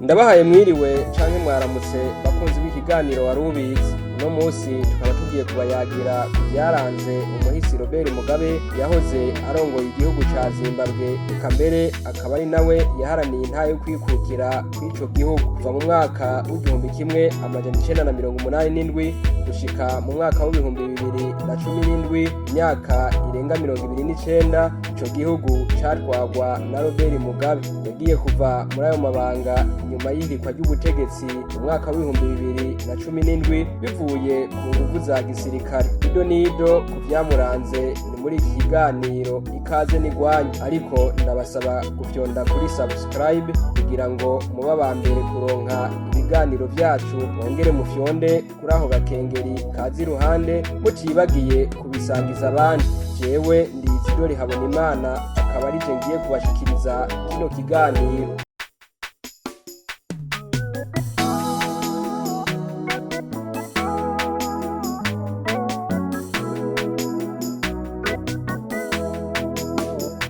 Ndabahaye mwiriwe canke mwaramutse bakunzi b'ikiganiro warubizi. Uno musi tukaba tugiye kubayagira kuvyaranze umuhisi Robert Mugabe yahoze arongoye igihugu ca Zimbabwe, eka mbere akaba ari nawe yaharaniye intahe yo kwikukira kw'ico gihugu kuva mu mwaka w'1987 gushika mu mwaka w'2017, imyaka irenga 29 ico gihugu catwagwa na Robert Mugabe. Yagiye kuva muri ayo mabanga nyuma y'ihirikwa ry'ubutegetsi mu mwaka w'2017 bivuye ku nguvu za gisirikare. Ido nido ku vyamuranze ni muri iki kiganiro, ikaze n'igwanyu, ariko ndabasaba gufyonda kuri subscribe kugira ngo muba aba mbere kuronka ibiganiro vyacu, mwongere mufyonde kuri aho gakengeri kazi iruhande, mutibagiye kubisangiza abandi. Jewe ndi Isidori Habonimana, akaba ari je ngiye kubashikiriza kino kiganiro.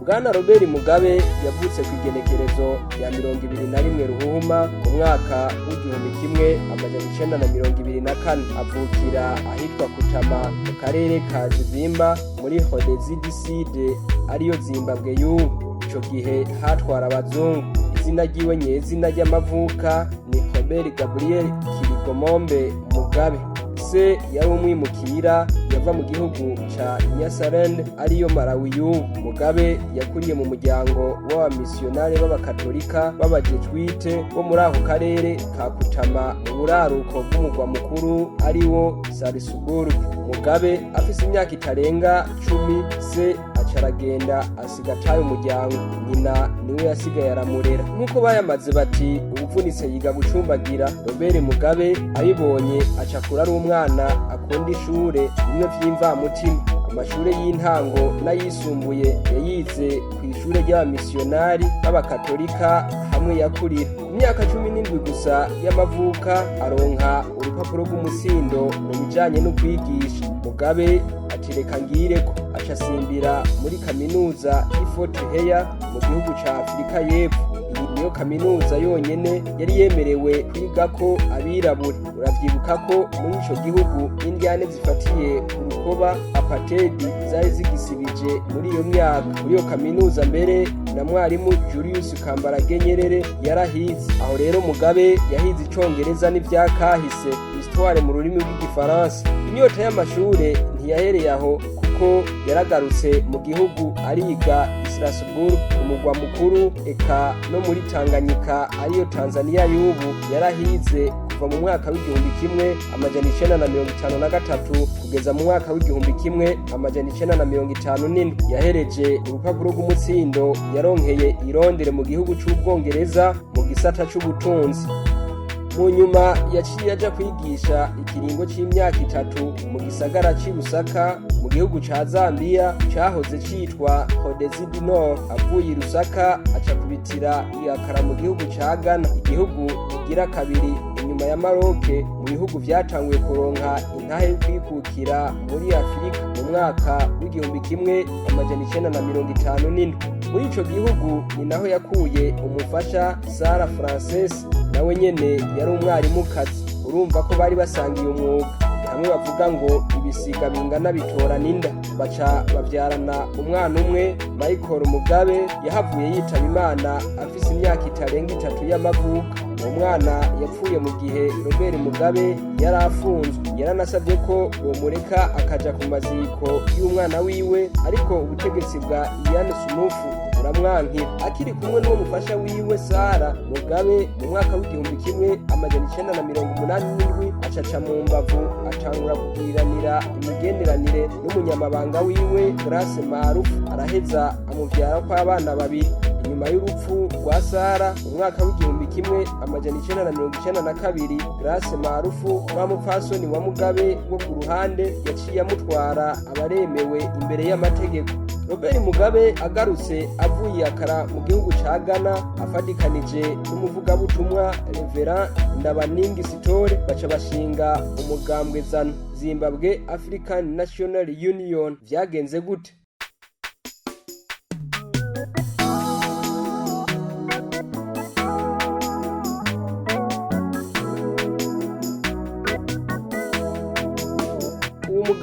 Bwana Robert Mugabe yavutse ku igenekerezo ya 21 Ruhuma mu mwaka w'1924. Avukira ahitwa Kutama mu karere ka Zimba muri Rhodesia du Sud, ariyo Zimbabwe y'ubu. Ico gihe hatwara abazungu. Izina ryiwe nyezina ry'amavuka ni Robert Gabriel Kirigomombe Mugabe. Se yari umwimukira yava mu gihugu ca Nyasaland ariyo Malawi y'ubu. Mugabe yakuriye mu muryango w'abamisiyonari b'abakatolika b'abajesuite bo muri ako karere ka Kutama mu buraruko bw'umugwa mukuru ariwo Salisbury. Mugabe afise imyaka itarenga 10, se acaragenda asigataye umuryango. Nyina niwe yasigaye aramurera. Nk'uko bayamaze bati ubuvunitse yiga gucumbagira. Robert Mugabe ayibonye acakura ari umwana akunda ishure bimwe vy'imvamutima. Amashure y'intango n'ayisumbuye yayize kw'ishure ry'abamisiyonari b'abakatolika hamwe yakurira. Ku myaka 17 gusa y'amavuka aronka urupapuro rw'umusindo mu bijanye no kwigisha. Mugabe atireka ngireko acasimbira muri kaminuza y'Fort Hare mu gihugu ca Afrika y'Epfo. Iyi niyo kaminuza yonyene yari yemerewe kwigako abirabura. Uravyibuka ko muri ico gihugu indyane zifatiye ku rukoba apartheid zari zigisibije muri iyo myaka. Muri iyo kaminuza mbere na mwarimu Julius Kambarage Nyerere yarahize. Aho rero Mugabe yahize icongereza n'ivyakahise, histoire mu rurimi rw'igifaransa. Inyota y'amashure ntiyahereye aho, kuko yaragarutse mu gihugu ariga Strasbourg umugwa mukuru, eka no muri Tanganyika ariyo Tanzania y'ubu yarahize kuva mu mwaka w'1953 kugeza mu mwaka w'1954. Yahereje urupapuro rw'umutsindo yaronkeye i Londres mu gihugu c'Ubwongereza mu gisata c'ubutunzi. Mu nyuma yaciye aja kwigisha ikiringo c'imyaka 3 mu gisagara c'i Lusaka mu gihugu ca Zambia cahoze citwa Rhodesia du Nord. Avuye i Lusaka aca kubitira iyakara mu gihugu ca Ghana, igihugu kigira kabiri inyuma ya Maroc mu bihugu vyatanguye kuronka intahe yo kwikukira muri Afrika mu mwaka w'1957. Muri ico gihugu ni naho yakuye umufasha Sarah Frances, nawe nyene yari umwarimukazi. Urumva ko bari basangiye umwuga. Hamwe bavuga ngo ibisiga bingana bitorana inda. Baca bavyarana umwana umwe, Michael Mugabe. Yahavuye yitaba Imana afise imyaka itarenga 3 y'amavuka. Uwo mwana yapfuye mu gihe Robert Mugabe yari afunzwe. Yaranasavye ko bomureka akaja ku maziko y'umwana wiwe, ariko ubutegetsi bwa Ian Sumufu buramwankira. Akiri kumwe n'uwo mufasha wiwe Sarah Mugabe mu mwaka w'1987 acaca mu mbavu, atangura kugiranira imigenderanire n'umunyamabanga wiwe Grace Marufu, araheza amuvyara ko abana babiri. Inyuma y'urupfu rwa Sarah mu mwaka w'1992, Grace Marufu wa mupfasoni wa Mugabe wo ku ruhande yaciye amutwara abaremewe imbere y'amategeko. Robert Mugabe agarutse avuye akara mu gihugu ca Ghana afadikanije n'umuvugabutumwa Reverend Ndabaningi Sitole, baca bashinga umugambwe ZANU, Zimbabwe African National Union. Vyagenze gute?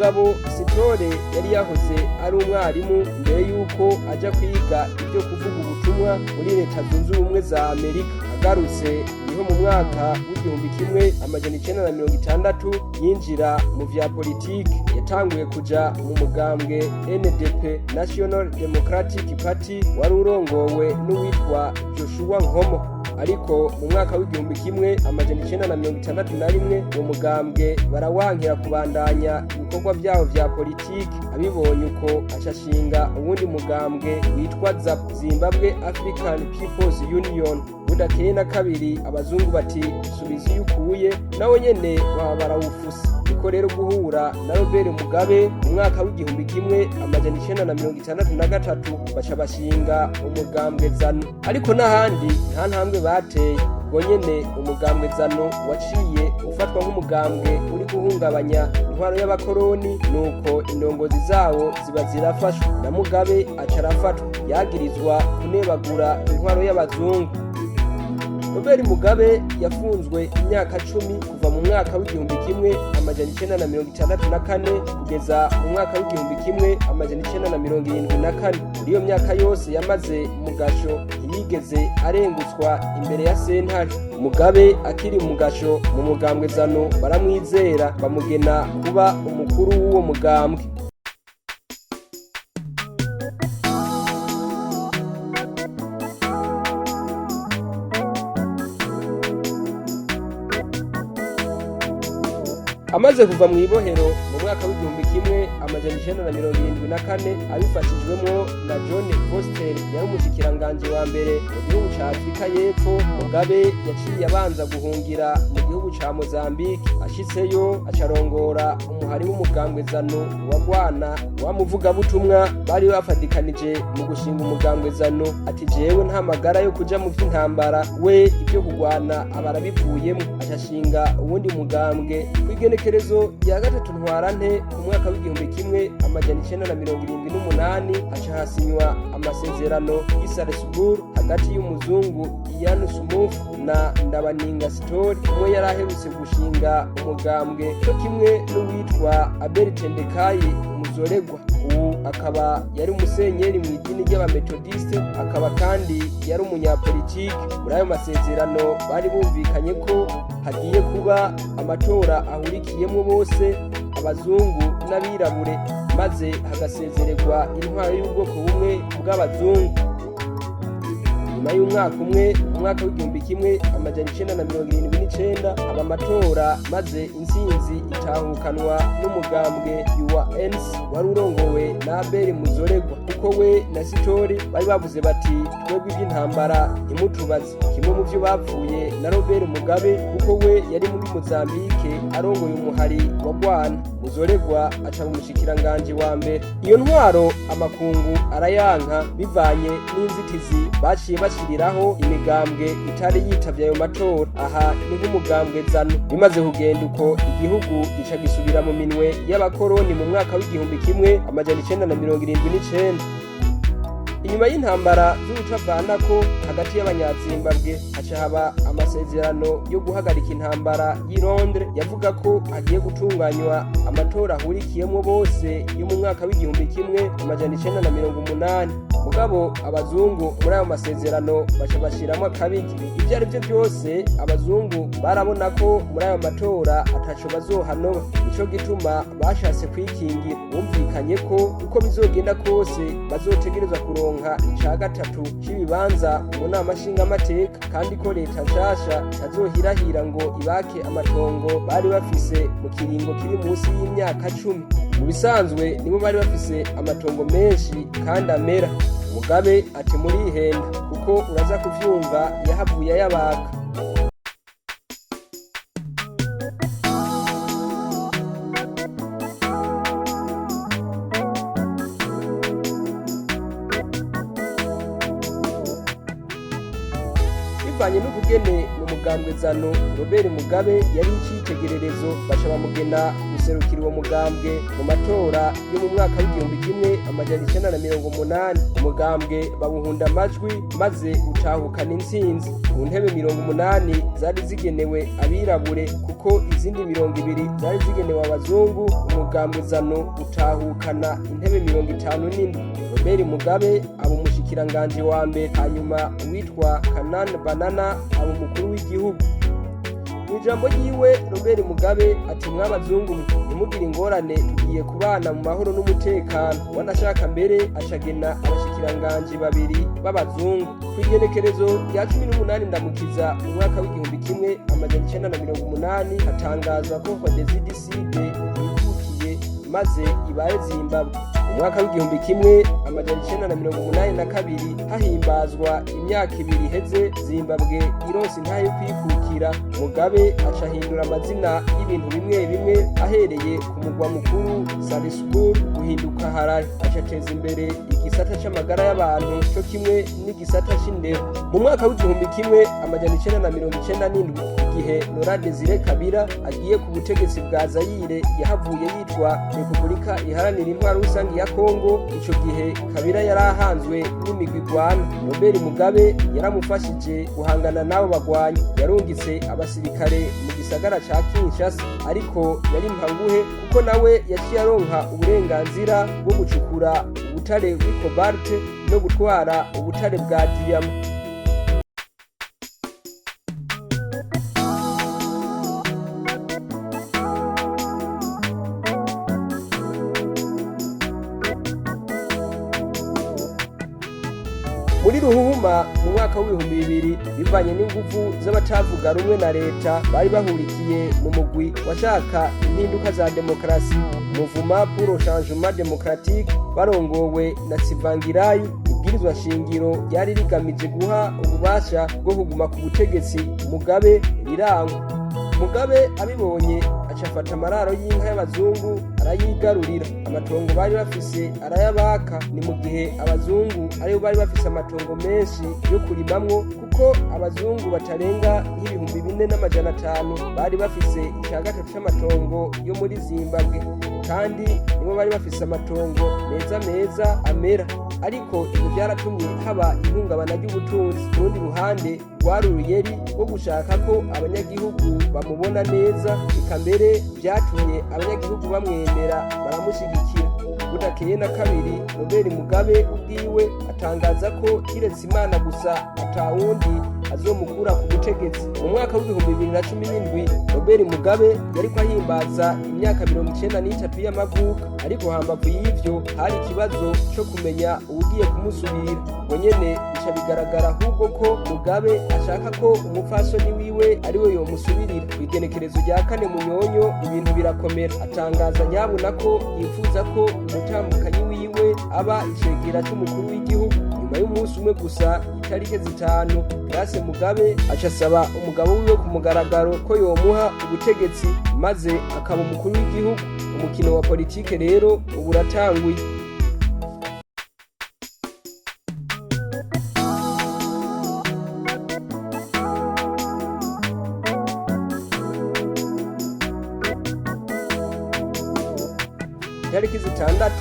mugabo Sitore yari yahoze ari umwarimu mbere yuko aja kwiga ibyo kuvuga ubutumwa muri Leta Zunze Ubumwe za Amerika. Agarutse niho mu mwaka w'1960 yinjira mu vya politiki. Yatanguye kuja mu mugambwe NDP, National Democratic Party, wari urongowe n'uwitwa Joshua Nkomo. Ariko mu mwaka w'1961 uwo mugambwe barawankira kubandanya ibikorwa vyaho vya politiki. Abibonye uko acashinga uwundi mugambwe witwa ZAP, Zimbabwe African People's Union. Budakeye na kabiri abazungu bati subiza iyo ukuye, nawe nyene baba barawufusa. Niko rero guhura na Robert Mugabe mu mwaka w'1963 baca bashinga umugambwe ZANU. Ariko n'ahandi nta ntambwe bateye. Ubwo nyene umugambwe ZANU waciye ufatwa nk'umugambwe uri guhungabanya intwaro y'abakoroni, nuko indongozi zawo ziba zirafashwe na Mugabe. Aca arafatwa yagirizwa kunebagura intwaro y'abazungu. Robert Mugabe yafunzwe imyaka 10 kuva mu mwaka w'1964 kugeza mu mwaka w'1974. Iyo myaka yose yamaze mu gasho ntiyigeze arengutswa imbere ya sentare. Mugabe akiri mu gasho mu mugambwe ZANU baramwizera bamugena kuba umukuru w'uwo mugambwe. Amaze kuva mu ibohero mu mwaka w'1974 abifashijwemo na John Foster yari umushikiranganje wa mbere mu gihugu ca Afrika y'Epfo. Mugabe yaciye abanza guhungira mu gihugu ca Mozambique. Ashitseyo acarongora umuhari w'umugambwe ZANU wagwana wamuvuga butumwa bari bafadikanije mu gushinga umugambwe ZANU. Ati jewe nta magara yo kuja mu vy'intambara, we ibyo kugwana abarabivuyemo. Acashinga uwundi mugambwe kw'igenekerezo rya 3 Ntwarante mu mwaka w'1978 haca hasinywa amasezerano y'Salzburg hagati y'umuzungu Ian Smoot na Ndabaninga Sitore, umwe yari aherutse gushinga umugambwe cyo kimwe n'uwitwa Abel Tendekayi Muzoregwa. Ubu akaba yari umusenyeri mu idini ry'abametodiste, akaba kandi yari umunyapolitiki. Muri ayo masezerano bari bumvikanye ko hagiye kuba amatora ahurikiyemo bose, abazungu n'abirabure, maze hagasezererwa intwaro y'ubwoko bumwe bw'abazungu. Nyuma y'umwaka umwe mu mwaka w'1979 aba amatora, maze intsinzi itahukanwa n'umugambwe UANC wari urongowe na Abel Muzoregwa, kuko we na Sitore bari bavuze bati twebwe iby'intambara ntimutubaze. Kimwe mu byo bapfuye na Robert Mugabe, kuko we yari muri Mozambique arongoye umuhari wagwana. Muzoregwa aca mu mushikiranganje wa mbere. Iyo ntwaro amakungu arayanka bivanye n'inzitizi baciye bashiriraho imigambwe itari yitavye ayo matora. Aha ni nk'umugambwe ZANU. Bimaze kugenda uko, igihugu gica gisubira mu minwe y'abakoroni mu mwaka w'1979. Inyuma y'intambara z'ubucavanako hagati y'abanyazimbabwe haca haba amasezerano yo guhagarika intambara y'i Londres yavuga ko hagiye gutunganywa amatora ahurikiyemo bose yo mu mwaka w'1980. Mugabo abazungu muri ayo masezerano baca bashiramo akabigi. Ibyo ari byo byose abazungu barabona ko muri ayo matora ataco bazohanoba, nico gituma bashatse kwikingira. Bumvikanye ko uko bizogenda kose bazotegerezwa kuronka ica gatatu c'ibibanza mu nama nshingamateka, kandi ko leta nshasha tazohirahira ngo ibake amatongo bari bafise mu kiringo kiri munsi y'imyaka 10. Mu bisanzwe nibo bari bafise amatongo menshi kandi amera. Mugabe ati murihenda, kuko uraza kuvyumva yahavuye yabaka. bivanye n'ubugene mu mugambwe zano Robert Mugabe yari icitegererezo baca bamugena guserukira uwo mugambwe mu matora yo mu mwaka w'igihumbi kimwe amajana 1980. Umugambwe bawuhunda amajwi maze utahukana intsinzi. Mu ntebe 80 zari zigenewe abirabure kuko izindi 20 zari zigenewe abazungu. Umugambwe zano utahukana intebe 57. Robert Mugabe aba umushikiranganje wa mbere, hanyuma uwitwa Kanani Banana aba umukuru w'igihugu. Mu ijambo ryiwe Robert Mugabe ati mw'abazungu nimugire ingorane tugiye kubana mu mahoro n'umutekano. Wanashaka mbere acagena abashikiranganje babiri b'abazungu. Kw'igenekerezo rya 18 ndamukiza mu mwaka w'igihumbi kimwe amajana 1980 hatangazwa ko HODEZDCD yivukiye maze ibaye Zimbabwe. Mu mwaka w'igihumbi kimwe amajana 1982 hahimbazwa imyaka 2 iheze Zimbabwe ironse intahe yo kwikukira. Mugabe acahindura amazina y'ibintu bimwe bimwe ahereye ku mugwa mukuru Salisbury guhinduka Harare. Acateza imbere igisata c'amagara y'abantu cyo kimwe n'igisata c'indero. Mu mwaka w'igihumbi kimwe amajana 1997 igihe Laurent Desire Kabila agiye ku butegetsi bwa Zaire yahavuye yitwa Repubulika Iharanira Intwaro Rusangi ya Kongo. Ico gihe Kabila yarahanzwe n'imigwi igwana. Robert Mugabe yaramufashije guhangana nabo bagwanyi. Yarungitse abasirikare mu gisagara ca Kinshasa, ariko yari mpanguhe kuko nawe yaciye aronka uburenganzira bwo gucukura ubutare bw'Cobalt no gutwara ubutare bwa diamant. Muri Ruhuma mu mwaka w'ibihumbi 2000 bivanye n'inguvu z'abatavuga rumwe na leta bari bahurikiye mu mugwi washaka impinduka za demokrasi Mouvement pour le Changement Démocratique barongowe na Tsvangirai. Ibwirizwa shingiro ryari rigamije guha ububasha bwo kuguma ku butegetsi Mugabe rirangwa. Mugabe abibonye acafata amararo y'inka y'abazungu arayigarurira. Amatongo bari bafise arayabaka. Ni mu gihe abazungu aribo bari bafise amatongo menshi yo kurimamwo kuko abazungu batarenga nk'ibihumbi 4,500 bari bafise icya gatatu c'amatongo yo muri Zimbabwe, kandi nibo bari bafise amatongo meza amera. Ariko ibyo byaratumye haba ihungabana ry'ubutunzi. Ku rundi ruhande rwari uruyeri rwo gushaka ko abanyagihugu bamubona neza, eka mbere byatumye abanyagihugu bamwemera baramushyigikira. Budakeye na kabiri Robert Mugabe ubwiwe atangaza ko kiretse Imana gusa atawundi azomukura ku butegetsi. Mu mwaka w'ibihumbi 2017 Robert Mugabe yariko ahimbaza imyaka 93 y'amavuko, ariko hambavu y'ivyo hari ikibazo cyo kumenya ugiye kumusubira. Nyene bica bigaragara ahubwo ko Mugabe ashaka ko umupfasoni wiwe ariwe yomusubirira. Kw'igenekerezo rya 4 Munyonyo ibintu birakomera. Atangaza nyabuna ko yifuza ko umutambukanyi wiwe aba icegera cy'umukuru w'igihugu. Nyuma y'umunsi umwe gusa itarike 5 Grace Mugabe acasaba umugabo wiwe ku mugaragaro ko yomuha ubutegetsi maze akaba umukuru w'igihugu. Umukino wa politike rero ubu uratanguye. Tariki 6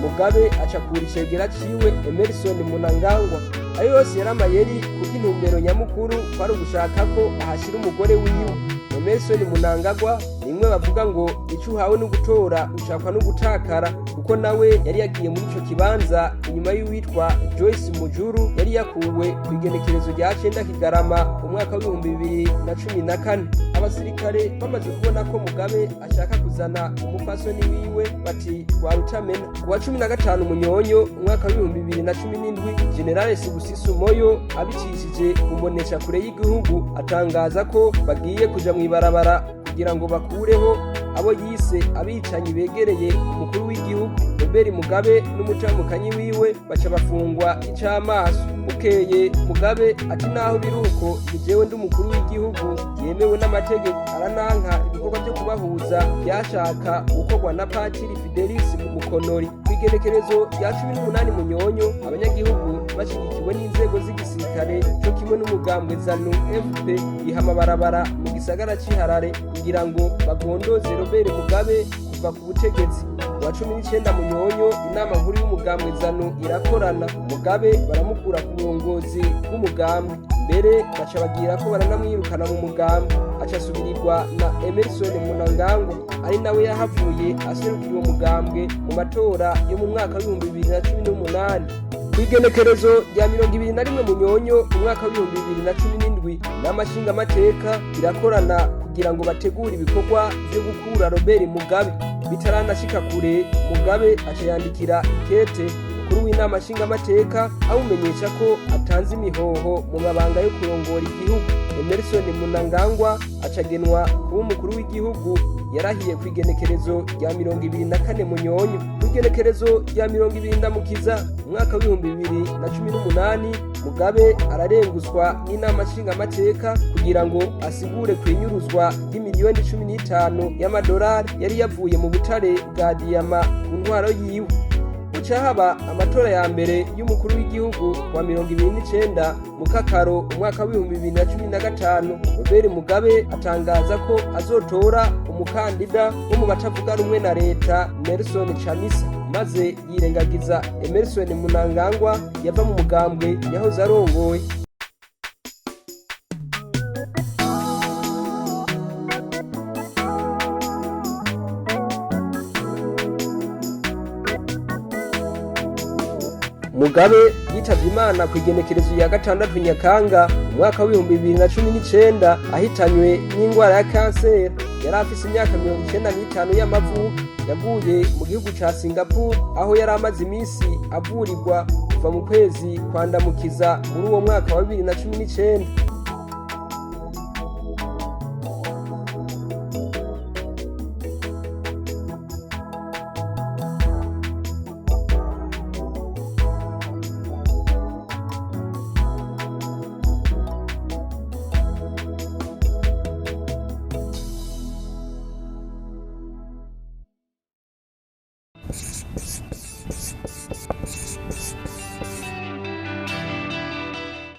Mugabe acakura icegera ciwe Emerson Mnangagwa. Ayo yose yari amayeri kuko intumbero nyamukuru kwari ugushaka ko ahashira umugore wiwe. Emerson Mnangagwa nimwe bavuga ngo ico uhawe no gutora ushakwa no gutakara, kuko nawe yari yagiye muri ico kibanza inyuma y'uwitwa Joyce Mujuru yari yakuwe ku igenekerezo rya 9 Kigarama umwaka w'ibihumbi 2014. Abasirikare bamaze kubona ko Mugabe ashaka kuzana umupfasoni wiwe bati warutamena. Kuwa 15 Munyonyo umwaka w'ibihumbi 2017 General Sibusiso Moyo abicishije kumbonesha kure y'igihugu atangaza ko bagiye kuja mw'ibarabara kugira ngo bakureho abo yise abicanyi begereye umukuru w'igihugu. Robert Mugabe n'umutambukanyi wiwe baca bafungwa icamaso. Bukeye Mugabe ati naho biruko jewe ndi umukuru w'igihugu yemewe n'amategeko, arananka ibikorwa byo kubahuza byashaka gukorwa na Patiri Fidelis Mukonori. kw'igenekerezo rya 18 Munyonyo abanyagihugu bashigikiwe n'inzego z'igisirikare cyo kimwe n'umugambwe ZANU FP biha amabarabara mu gisagara c'Iharare kugira ngo bagondoze Robert Mugabe kuva ku butegetsi. Wa 19 Munyonyo inama nkuru y'umugambwe ZANU irakorana, Mugabe baramukura ku burongozi bw'umugambwe, mbere baca bagira ko baranamwirukana mu mugambwe, aca asubirirwa na Emerson Mnangagwa ari nawe yahavuye aserukira uwo mugambwe mu matora yo mu mwaka wa 2018. Kw'igenekerezo rya 21 Munyonyo mu mwaka wa 2017 n'amashinga amateka irakorana kugira ngo bategure ibikorwa byo gukura Robert Mugabe. Bitaranashika kure, Mugabe aca yandikira ikete kuri w'inama nshinga amateka awumenyesha ko atanze imihoho mu mabanga yo kurongora igihugu. Emerson Mnangagwa acagenwa kuba umukuru w'igihugu yarahiye kw'igenekerezo rya 24 Munyonyo. Kw'igenekerezo rya 20 Ndamukiza mu mwaka wa 2018 Mugabe ararenguswa n'inama nshinga amateka kugira ngo asigure kwinyuruzwa y'imiliyoni 15 y'amadolari yari yavuye mu butare bwa diyama ku ntwaro yiwe. Haba amatora ya mbere y'umukuru w'igihugu wa 29 Mukakaro umwaka wa 2015. Robert Mugabe atangaza ko azotora umukandida wo mu batavuga rumwe na leta Nelson Chamisa, maze yirengagiza Emerson Mnangagwa yava mu mugambwe yahoze arongoye. Mugabe yitavye Imana kw'igenekerezo ya 6 Nyakanga umwaka wa 2019 ahitanywe n'ingwara ya kanseri. Yari afise imyaka 95 y'amavuko. Yaguye mu gihugu ca Singapore aho yari amaze imisi avurirwa kuva mu kwezi kwa Ndamukiza muri uwo mwaka wa 2019.